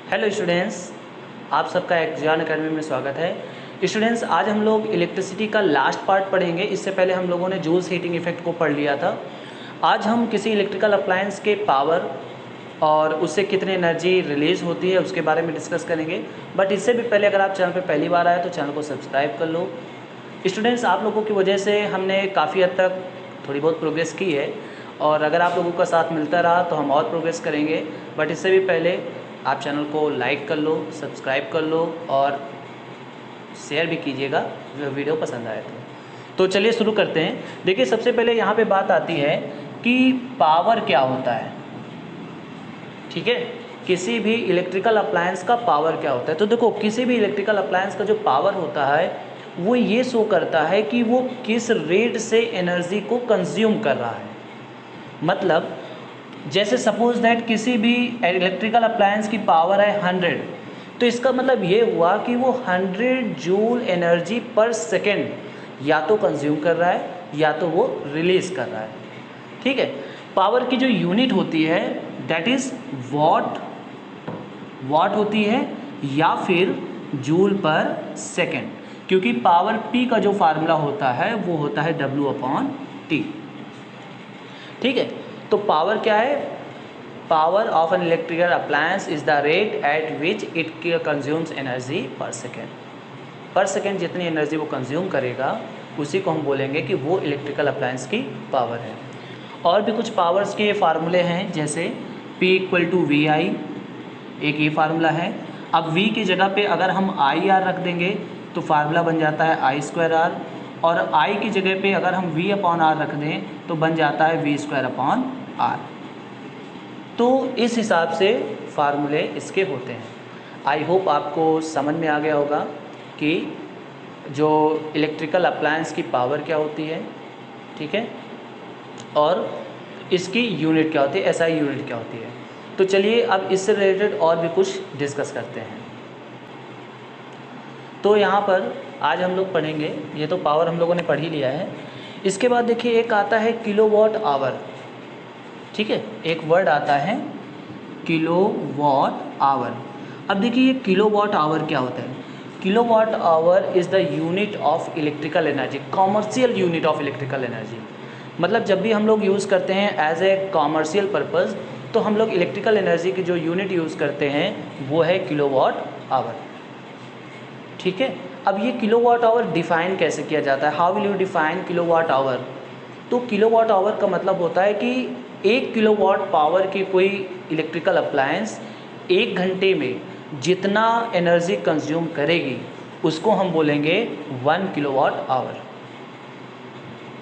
Hello students, आप सबका ज्ञान अकेडमी में स्वागत है। स्टूडेंट्स, आज हम लोग इलेक्ट्रिसिटी का लास्ट पार्ट पढ़ेंगे। इससे पहले हम लोगों ने जूल्स हीटिंग इफेक्ट को पढ़ लिया था। आज हम किसी इलेक्ट्रिकल अप्लायंस के पावर और उससे कितनी एनर्जी रिलीज़ होती है उसके बारे में डिस्कस करेंगे। बट इससे भी पहले अगर आप चैनल पर पहली बार आए तो चैनल को सब्सक्राइब कर लो। स्टूडेंट्स, आप लोगों की वजह से हमने काफ़ी हद तक थोड़ी बहुत प्रोग्रेस की है और अगर आप लोगों का साथ मिलता रहा तो हम और प्रोग्रेस करेंगे। बट इससे भी पहले आप चैनल को लाइक कर लो, सब्सक्राइब कर लो और शेयर भी कीजिएगा जो वीडियो पसंद आए तो चलिए शुरू करते हैं। देखिए, सबसे पहले यहाँ पे बात आती है कि पावर क्या होता है। ठीक है, किसी भी इलेक्ट्रिकल अप्लायंस का पावर क्या होता है। तो देखो, किसी भी इलेक्ट्रिकल अप्लायंस का जो पावर होता है वो ये शो करता है कि वो किस रेट से एनर्जी को कंज्यूम कर रहा है। मतलब जैसे सपोज दैट किसी भी इलेक्ट्रिकल अप्लायंस की पावर है 100, तो इसका मतलब ये हुआ कि वो 100 जूल एनर्जी पर सेकेंड या तो कंज्यूम कर रहा है या तो वो रिलीज़ कर रहा है। ठीक है, पावर की जो यूनिट होती है दैट इज़ वाट होती है या फिर जूल पर सेकेंड, क्योंकि पावर P का जो फार्मूला होता है वो होता है W/T। ठीक है, तो पावर क्या है? Power of an electrical appliance is the rate at which it consumes energy पर सेकेंड। पर सेकेंड जितनी एनर्जी वो कंज्यूम करेगा उसी को हम बोलेंगे कि वो इलेक्ट्रिकल अप्लायंस की पावर है। और भी कुछ पावर्स के फार्मूले हैं, जैसे P = VI, एक ये फार्मूला है। अब V की जगह पे अगर हम IR रख देंगे तो फार्मूला बन जाता है I²R, और I की जगह पे अगर हम V/R रख दें तो बन जाता है V²/R। तो इस हिसाब से फार्मूले इसके होते हैं। आई होप आपको समझ में आ गया होगा कि जो इलेक्ट्रिकल अप्लायंस की पावर क्या होती है, ठीक है, और इसकी यूनिट क्या होती है, SI यूनिट क्या होती है। तो चलिए अब इससे रिलेटेड और भी कुछ डिस्कस करते हैं। तो यहाँ पर आज हम लोग पढ़ेंगे, ये तो पावर हम लोगों ने पढ़ ही लिया है। इसके बाद देखिए एक आता है किलोवाट आवर। ठीक है, एक वर्ड आता है किलोवाट आवर। अब देखिए ये किलोवाट आवर क्या होता है। Kilowatt hour is the unit of electrical energy, commercial unit of electrical energy. मतलब जब भी हम लोग यूज़ करते हैं एज ए कॉमर्शियल पर्पज़ तो हम लोग इलेक्ट्रिकल एनर्जी की जो यूनिट यूज़ करते हैं वो है किलोवाट आवर। ठीक है, अब ये किलोवाट आवर डिफ़ाइन कैसे किया जाता है? How will you define kilowatt hour? तो किलोवाट आवर का मतलब होता है कि 1 किलोवाट पावर की कोई इलेक्ट्रिकल अप्लायंस 1 घंटे में जितना एनर्जी कंज्यूम करेगी उसको हम बोलेंगे 1 किलोवाट आवर।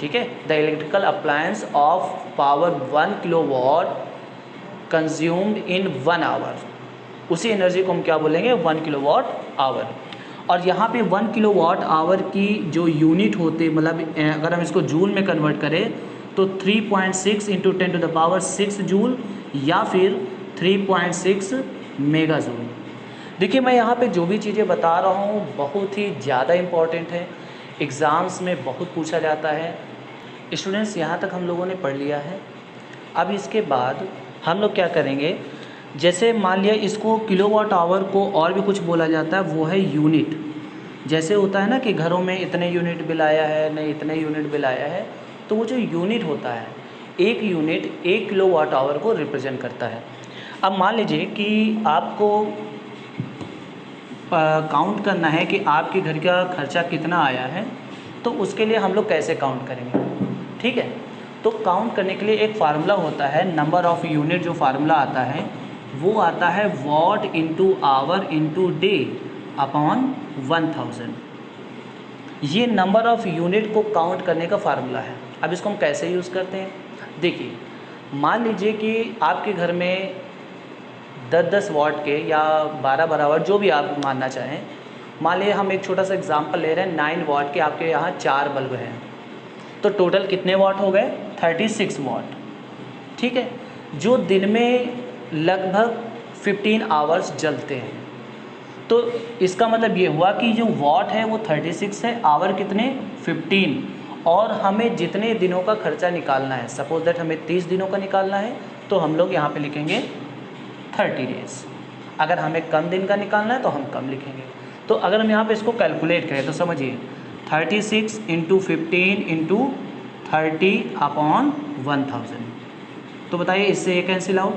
ठीक है, the electrical appliance of power 1 kilowatt consumed in 1 hour, उसी एनर्जी को हम क्या बोलेंगे? 1 किलोवाट आवर। और यहाँ पे 1 किलोवाट आवर की जो यूनिट होती है, मतलब अगर हम इसको जूल में कन्वर्ट करें तो 3.6 × 10⁻⁶ जूल या फिर 3.6 मेगा जूल। देखिए, मैं यहाँ पे जो भी चीज़ें बता रहा हूँ बहुत ही ज़्यादा इम्पॉर्टेंट है, एग्ज़ाम्स में बहुत पूछा जाता है। स्टूडेंट्स, यहाँ तक हम लोगों ने पढ़ लिया है। अब इसके बाद हम लोग क्या करेंगे, जैसे मान लिया इसको किलोवाट आवर को और भी कुछ बोला जाता है, वो है यूनिट। जैसे होता है ना कि घरों में इतने यूनिट बिल आया है, नहीं इतने यूनिट बिल आया है, तो वो जो यूनिट होता है, एक यूनिट 1 किलोवाट आवर को रिप्रेजेंट करता है। अब मान लीजिए कि आपको काउंट करना है कि आपके घर का खर्चा कितना आया है, तो उसके लिए हम लोग कैसे काउंट करेंगे? ठीक है, तो काउंट करने के लिए एक फार्मूला होता है, नंबर ऑफ़ यूनिट जो फार्मूला आता है वो आता है वॉट × आवर × डे अपॉन 1000। ये नंबर ऑफ़ यूनिट को काउंट करने का फार्मूला है। अब इसको हम कैसे यूज़ करते हैं? देखिए, मान लीजिए कि आपके घर में 10-10 वाट के या 12-12 वाट जो भी आप मानना चाहें, मान लीजिए हम एक छोटा सा एग्जांपल ले रहे हैं, 9 वाट के आपके यहाँ 4 बल्ब हैं, तो टोटल कितने वाट हो गए? 36 वाट। ठीक है, जो दिन में लगभग 15 आवर्स जलते हैं। तो इसका मतलब ये हुआ कि जो वाट है वो 36 है, आवर कितने? 15। और हमें जितने दिनों का खर्चा निकालना है, सपोज दैट हमें 30 दिनों का निकालना है, तो हम लोग यहाँ पे लिखेंगे 30 डेज़। अगर हमें कम दिन का निकालना है तो हम कम लिखेंगे। तो अगर हम यहाँ पे इसको कैलकुलेट करें तो समझिए 36 इंटू 15 इंटू 30/1000। तो बताइए इससे ये कैंसिल आउट,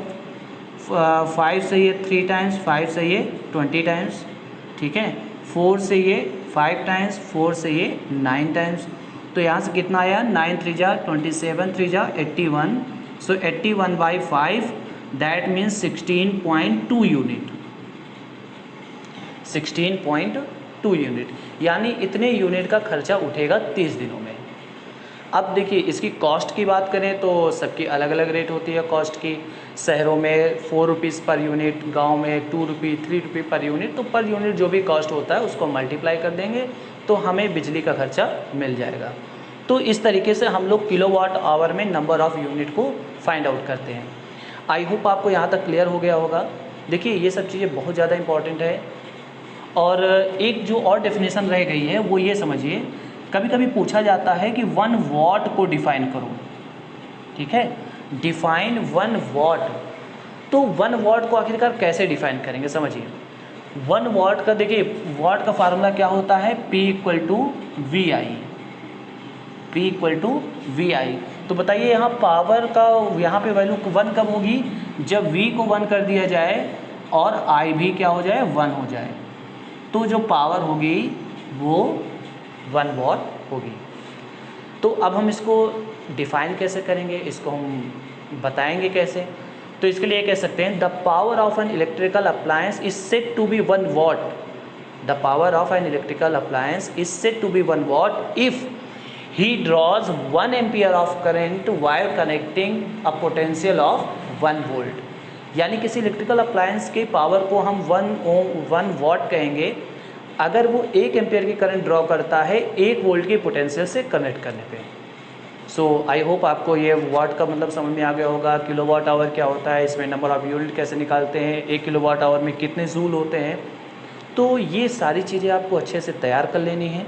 5 से ये 3 टाइम्स, 5 से ये 20 टाइम्स, ठीक है, 4 से ये 5 टाइम्स, 4 से ये 9 टाइम्स। तो यहाँ से कितना आया, 9 3 जा 27, 3 जा 81, सो 81/5 दैट मीन्स 16.2 यूनिट, 16.2 यूनिट, यानी इतने यूनिट का खर्चा उठेगा 30 दिनों में। अब देखिए इसकी कॉस्ट की बात करें तो सबकी अलग अलग रेट होती है कॉस्ट की। शहरों में 4 रुपीज़ पर यूनिट, गांव में 2 रुपये 3 रुपये पर यूनिट। तो पर यूनिट जो भी कॉस्ट होता है उसको मल्टीप्लाई कर देंगे तो हमें बिजली का खर्चा मिल जाएगा। तो इस तरीके से हम लोग किलोवाट आवर में नंबर ऑफ़ यूनिट को फाइंड आउट करते हैं। आई होप आपको यहाँ तक क्लियर हो गया होगा। देखिए ये सब चीज़ें बहुत ज़्यादा इंपॉर्टेंट है। और एक जो और डेफिनेशन रह गई है वो ये समझिए, कभी कभी पूछा जाता है कि 1 वॉट को डिफ़ाइन करो, ठीक है, डिफ़ाइन 1 वॉट। तो 1 वॉट को आखिरकार कैसे डिफ़ाइन करेंगे, समझिए 1 वॉट का, देखिए वॉट का फार्मूला क्या होता है, P = VI, P = VI। तो बताइए यहाँ पावर का यहाँ पे वैल्यू 1 कब होगी, जब V को 1 कर दिया जाए और I भी क्या हो जाए, 1 हो जाए। तो जो पावर होगी वो 1 वॉट होगी। तो अब हम इसको डिफ़ाइन कैसे करेंगे, इसको हम बताएंगे कैसे। तो इसके लिए कह सकते हैं the power of an electrical appliance is said to be 1 watt, the power of an electrical appliance is said to be 1 watt if he draws 1 ampere of current wire connecting a potential of 1 volt. यानी किसी electrical appliance के power को हम 1 what कहेंगे अगर वो 1 ampere की current draw करता है 1 वोल्ट की पोटेंशियल से कनेक्ट करने पे। सो आई होप आपको ये वॉट का मतलब समझ में आ गया होगा। किलोवाट आवर क्या होता है, इसमें नंबर ऑफ़ यूनिट कैसे निकालते हैं, 1 किलोवाट आवर में कितने जूल होते हैं। तो ये सारी चीज़ें आपको अच्छे से तैयार कर लेनी है।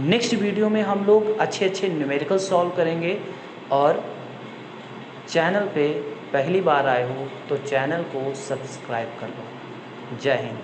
नेक्स्ट वीडियो में हम लोग अच्छे न्यूमेरिकल सॉल्व करेंगे। और चैनल पे पहली बार आए हो तो चैनल को सब्सक्राइब कर लो। जय हिंद।